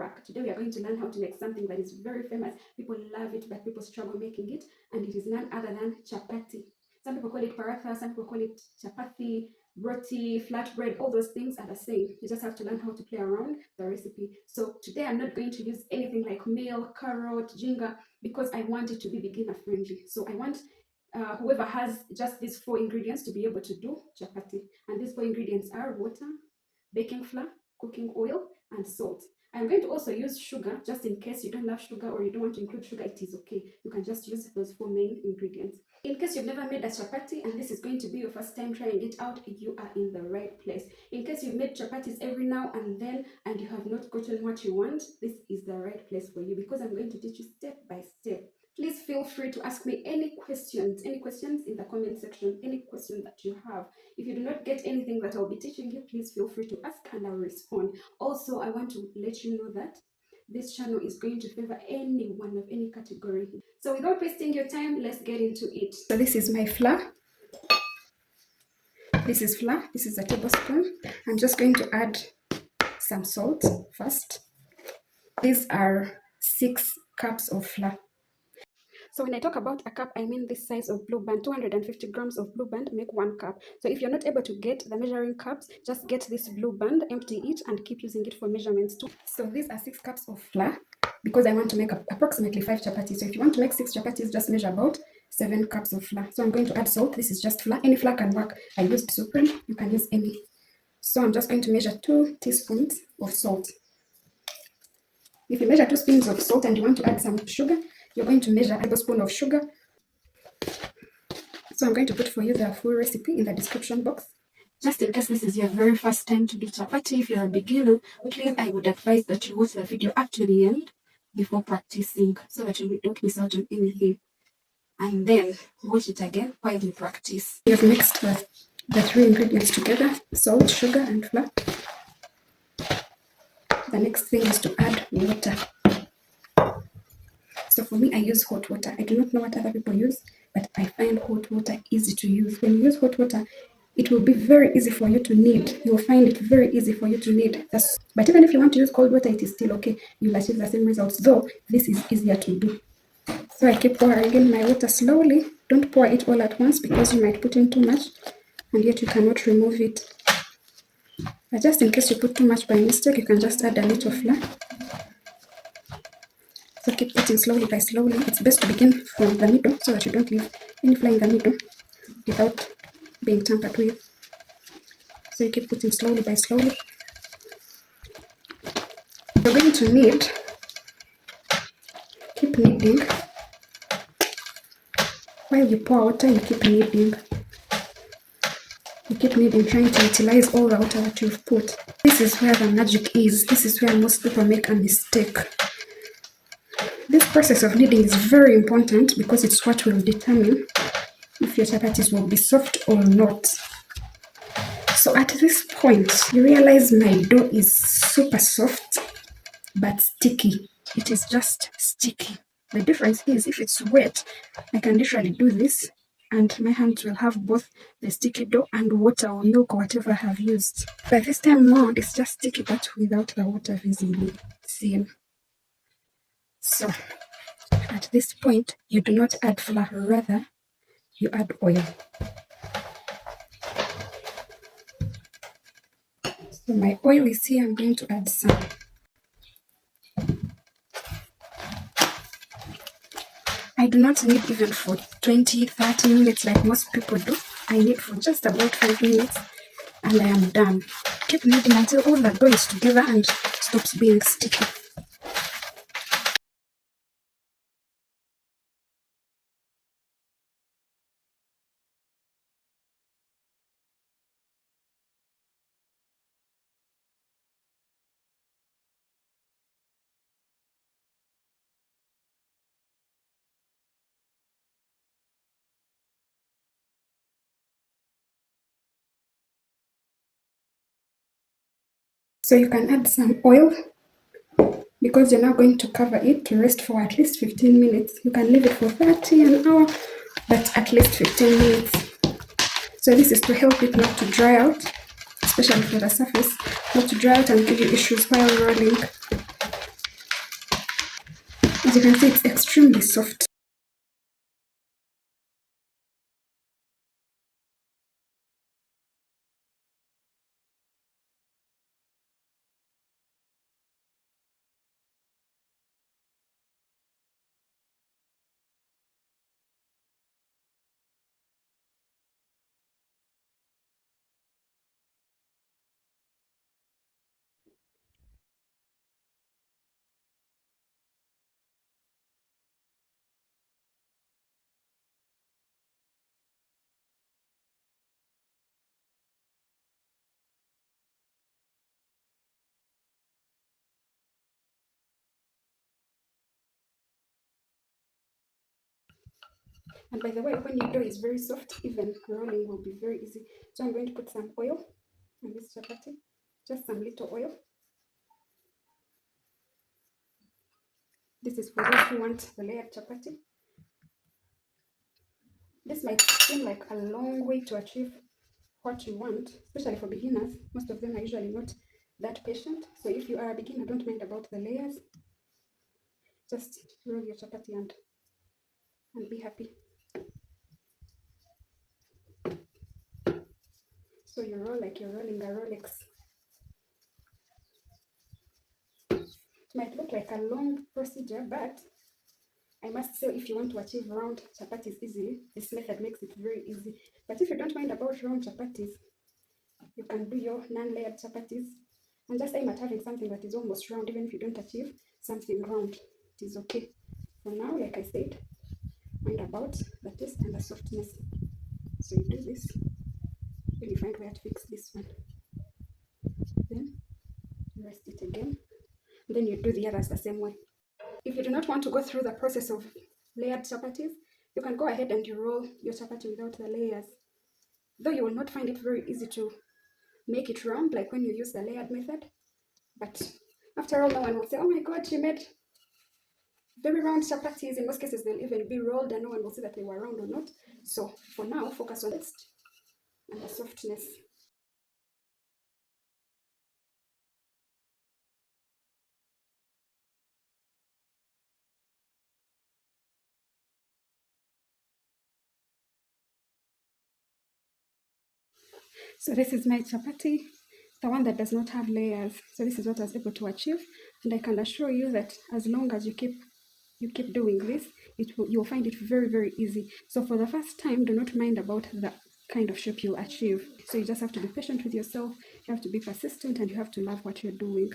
crack. Today we are going to learn how to make something that is very famous. People love it, but people struggle making it, and it is none other than chapati. Some people call it paratha, some people call it chapati, roti, flatbread. All those things are the same. You just have to learn how to play around the recipe. So today I'm not going to use anything like milk, carrot, ginger, because I want it to be beginner friendly. So I want whoever has just these 4 ingredients to be able to do chapati. And these 4 ingredients are water, baking flour, cooking oil, and salt. I'm going to also use sugar, just in case you don't love sugar or you don't want to include sugar, it is okay. You can just use those 4 main ingredients. In case you've never made a chapati and this is going to be your first time trying it out, you are in the right place. In case you've made chapatis every now and then and you have not gotten what you want, this is the right place for you, because I'm going to teach you step by step. Please feel free to ask me any questions in the comment section, any question that you have. If you do not get anything that I'll be teaching you, please feel free to ask and I'll respond. Also, I want to let you know that this channel is going to favor anyone of any category. So without wasting your time, let's get into it. So this is my flour. This is flour. This is a tablespoon. I'm just going to add some salt first. These are 6 cups of flour. So when I talk about a cup, I mean this size of blue band. 250 grams of blue band make 1 cup. So if you're not able to get the measuring cups, just get this blue band, empty it, and keep using it for measurements too. So these are 6 cups of flour, because I want to make approximately 5 chapatis. So if you want to make 6 chapatis, just measure about 7 cups of flour. So I'm going to add salt. This is just flour. Any flour can work. I used Supreme. You can use any. So I'm just going to measure 2 teaspoons of salt. If you measure 2 spoons of salt and you want to add some sugar, you're going to measure a tablespoon of sugar. So I'm going to put for you the full recipe in the description box. Just in case this is your very first time to do chapati, if you're a beginner, please, I would advise that you watch the video up to the end before practicing, so that you don't miss out on anything. And then watch it again while you practice. We have mixed the 3 ingredients together: salt, sugar, and flour. The next thing is to add water. So for me, I use hot water. I do not know what other people use, but I find hot water easy to use. When you use hot water, it will be very easy for you to knead. You will find it very easy for you to knead. But even if you want to use cold water, it is still okay. You will achieve the same results, though this is easier to do. So I keep pouring in my water slowly. Don't pour it all at once, because you might put in too much and yet you cannot remove it. But just in case you put too much by mistake, you can just add a little flour. So keep putting slowly by slowly. It's best to begin from the middle, so that you don't leave any flour in the middle without being tampered with. So you keep putting slowly by slowly. You're going to knead. Keep kneading. While you pour water, you keep kneading. You keep kneading, trying to utilize all the water that you've put. This is where the magic is. This is where most people make a mistake. This process of kneading is very important, because it's what will determine if your chapatis will be soft or not. So at this point, you realize my dough is super soft but sticky. It is just sticky. The difference is, if it's wet, I can literally do this and my hands will have both the sticky dough and water or milk or whatever I have used. But this time around, it's just sticky but without the water visibly seen. So at this point, you do not add flour, rather you add oil. So my oil is here. I'm going to add some. I do not knead even for 20-30 minutes like most people do. I knead for just about 5 minutes and I am done. Keep kneading until all the dough is together and stops being sticky. So you can add some oil, because you're now going to cover it to rest for at least 15 minutes. You can leave it for 30, an hour, but at least 15 minutes. So this is to help it not to dry out, especially for the surface, not to dry out and give you issues while rolling. As you can see, it's extremely soft. And by the way, when your dough is very soft, even rolling will be very easy. So I'm going to put some oil on this chapati, just some little oil. This is for those who want the layered chapati. This might seem like a long way to achieve what you want, especially for beginners. Most of them are usually not that patient. So if you are a beginner, don't mind about the layers. Just roll your chapati and be happy. So you roll like you're rolling a Rolex. It might look like a long procedure, but I must say, if you want to achieve round chapatis easily, this method makes it very easy. But if you don't mind about round chapatis, you can do your non-layered chapatis and just aim at having something that is almost round. Even if you don't achieve something round, it is okay. For now, like I said, mind about the taste and the softness. So you do this, then you find where to fix this one. Then you rest it again. And then you do the others the same way. If you do not want to go through the process of layered chapatis, you can go ahead and you roll your chapati without the layers. Though you will not find it very easy to make it round like when you use the layered method. But after all, no one will say, oh my God, she made very round chapatis. In most cases, they'll even be rolled and no one will see that they were round or not. So for now, focus on the taste and the softness. So this is my chapati, the one that does not have layers. So this is what I was able to achieve, and I can assure you that as long as you keep doing this, you'll find it very, very easy. So for the first time, do not mind about the kind of shape you'll achieve. So you just have to be patient with yourself, you have to be persistent, and you have to love what you're doing.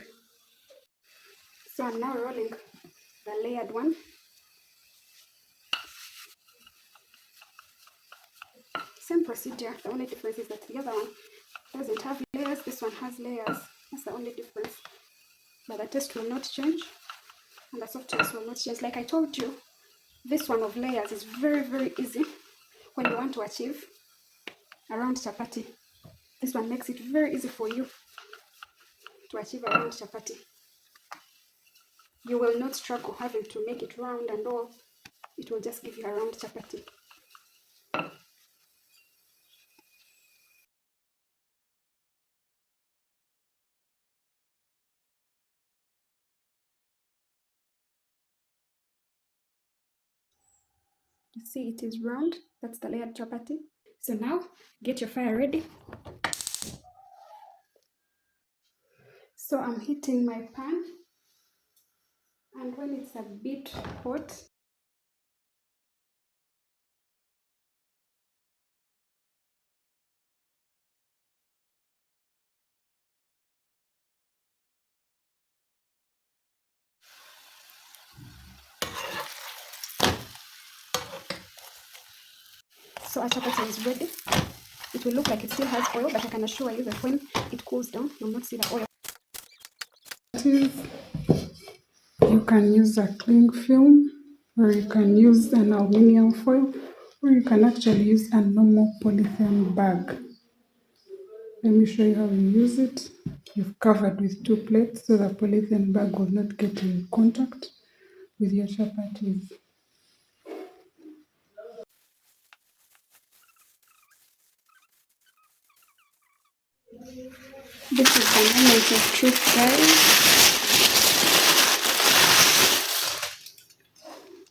So I'm now rolling the layered one. Same procedure, the only difference is that the other one doesn't have layers, this one has layers. That's the only difference. But the taste will not change and the softness will not change. Like I told you, this one of layers is very, very easy when you want to achieve a round chapati. This one makes it very easy for you to achieve a round chapati. You will not struggle having to make it round and all. It will just give you a round chapati. You see it is round. That's the layered chapati. So now get your fire ready. So I'm heating my pan, and when it's a bit hot, so our chapati is ready. It will look like it still has oil, but I can assure you that when it cools down, you'll not see the oil. You can use a cling film, or you can use an aluminium foil, or you can actually use a normal polythene bag. Let me show you how you use it. You've covered with 2 plates so the polythene bag will not get in contact with your chapatis. This is the moment of truth, guys.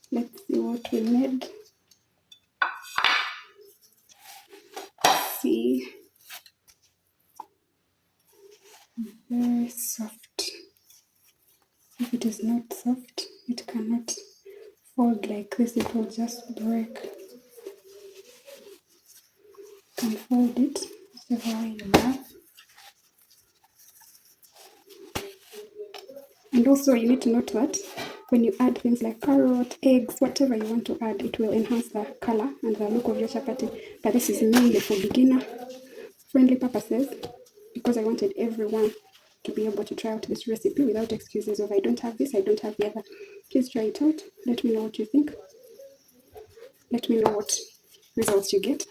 Let's see what we made. See, very soft. If it is not soft, it cannot fold like this, it will just break. You can fold it whichever way you love. And also you need to note that when you add things like carrot, eggs, whatever you want to add, it will enhance the color and the look of your chapati. But this is mainly for beginner friendly purposes because I wanted everyone to be able to try out this recipe without excuses of I don't have this, I don't have the other. Please try it out. Let me know what you think. Let me know what results you get.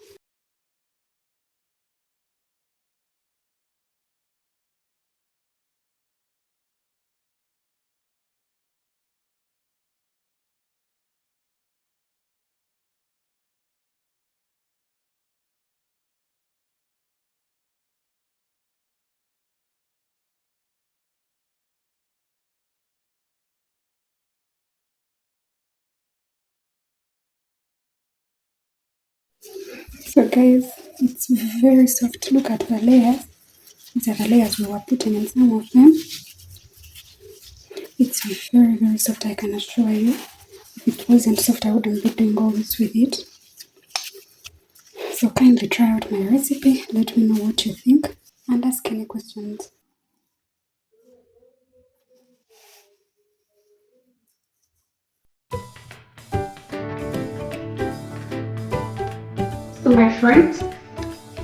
So guys, it's very soft. Look at the layers. These are the layers we were putting in some of them. It's very, very soft, I can assure you. If it wasn't soft, I wouldn't be doing all this with it. So kindly try out my recipe. Let me know what you think and ask any questions. So my friends,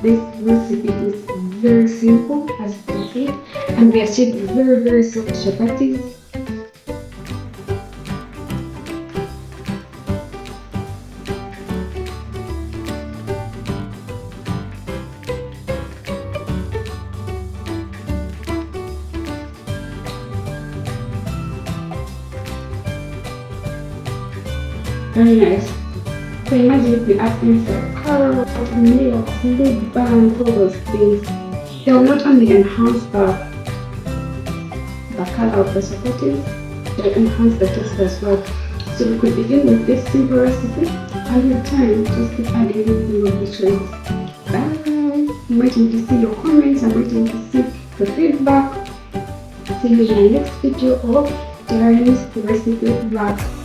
this recipe is very simple as you can see, and we achieved very, very soft chapatis. Very nice. So imagine if we add things like carrot, milk, lead balm, all those things. They will not only enhance the color of the chapatis, they will enhance the taste as well. So we could begin with this simple recipe, and with time, just keep adding new additions. Bye! I'm waiting to see your comments, I'm waiting to see the feedback. See you in my next video of Diary's recipe vlog.